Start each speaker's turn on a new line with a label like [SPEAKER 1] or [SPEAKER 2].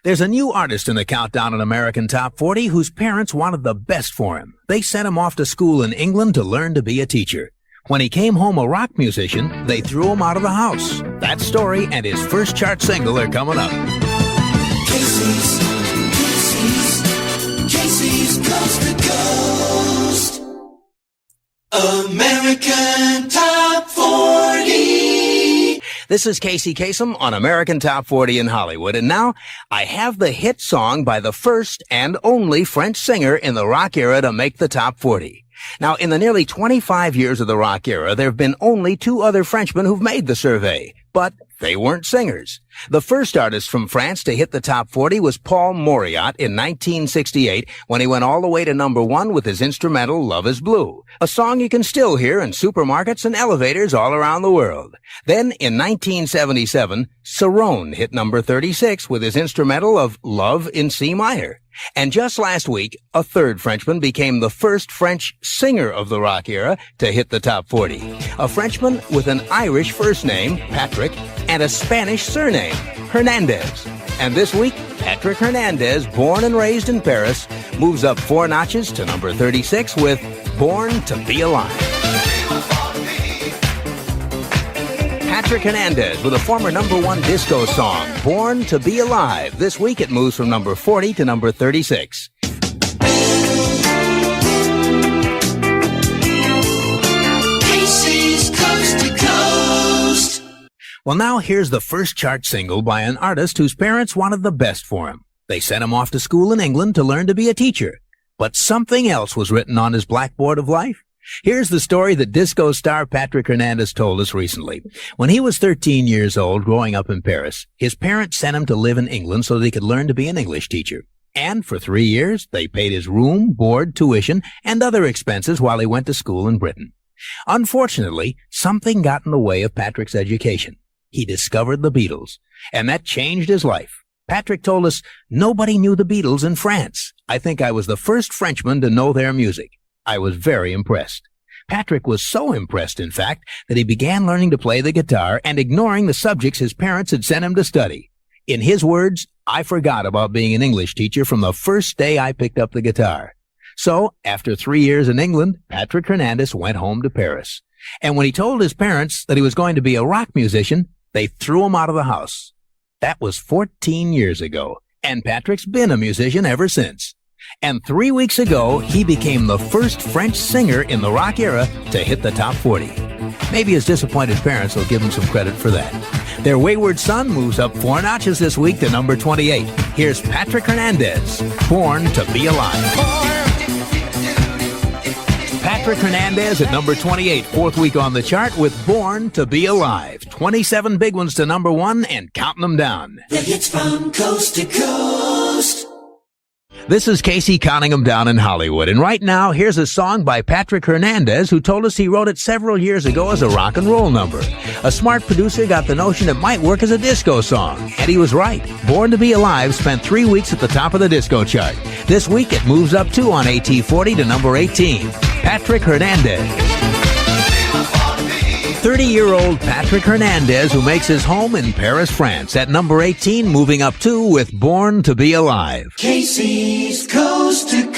[SPEAKER 1] There's a new artist in the countdown on American Top 40 whose parents wanted the best for him. They sent him off to school in England to learn to be a teacher. When he came home a rock musician, they threw him out of the house. That story and his first chart single are coming up.
[SPEAKER 2] Casey's Coast to Coast. American Top 40.
[SPEAKER 1] This is Casey Kasem on American Top 40 in Hollywood. And now I have the hit song by the first and only French singer in the rock era to make the Top 40. Now, in the nearly 25 years of the rock era, there have been only two other Frenchmen who've made the survey, but they weren't singers. The first artist from France to hit the top 40 was Paul Mauriat in 1968 when he went all the way to number 1 with his instrumental Love is Blue, a song you can still hear in supermarkets and elevators all around the world. Then, in 1977, Cerrone hit number 36 with his instrumental of Love in C minor. And just last week, a third Frenchman became the first French singer of the rock era to hit the top 40. A Frenchman with an Irish first name, Patrick, and a Spanish surname, Hernandez. And this week, Patrick Hernandez, born and raised in Paris, moves up 4 notches to number 36 with Born to Be Alive. Patrick Hernandez with a former number 1 disco song, Born to Be Alive. This week it moves from number 40 to number 36.
[SPEAKER 2] Casey's Coast to Coast.
[SPEAKER 1] Well, now here's the first chart single by an artist whose parents wanted the best for him. They sent him off to school in England to learn to be a teacher. But something else was written on his blackboard of life. Here's the story that disco star Patrick Hernandez told us recently. When he was 13 years old, growing up in Paris, his parents sent him to live in England so that he could learn to be an English teacher. And for 3 years, they paid his room, board, tuition, and other expenses while he went to school in Britain. Unfortunately, something got in the way of Patrick's education. He discovered the Beatles, and that changed his life. Patrick told us, "Nobody knew the Beatles in France. I think I was the first Frenchman to know their music. I was very impressed." Patrick was so impressed, in fact, that he began learning to play the guitar and ignoring the subjects his parents had sent him to study. In his words, "I forgot about being an English teacher from the first day I picked up the guitar." So, after 3 years in England, Patrick Hernandez went home to Paris. And when he told his parents that he was going to be a rock musician, they threw him out of the house. That was 14 years ago, and Patrick's been a musician ever since. And 3 weeks ago, he became the first French singer in the rock era to hit the top 40. Maybe his disappointed parents will give him some credit for that. Their wayward son moves up 4 notches this week to number 28. Here's Patrick Hernandez, Born to Be Alive. Patrick Hernandez at number 28, 4th week on the chart with Born to Be Alive. 27 big ones to number 1 and counting them down.
[SPEAKER 2] The hits from coast to coast.
[SPEAKER 1] This is Casey counting them down in Hollywood. And right now, here's a song by Patrick Hernandez, who told us he wrote it several years ago as a rock and roll number. A smart producer got the notion it might work as a disco song. And he was right. Born to Be Alive spent 3 weeks at the top of the disco chart. This week, it moves up 2 on AT40 to number 18. Patrick Hernandez. 30-year-old Patrick Hernandez, who makes his home in Paris, France, at number 18, moving up 2 with Born to Be Alive.
[SPEAKER 2] Casey's Coast to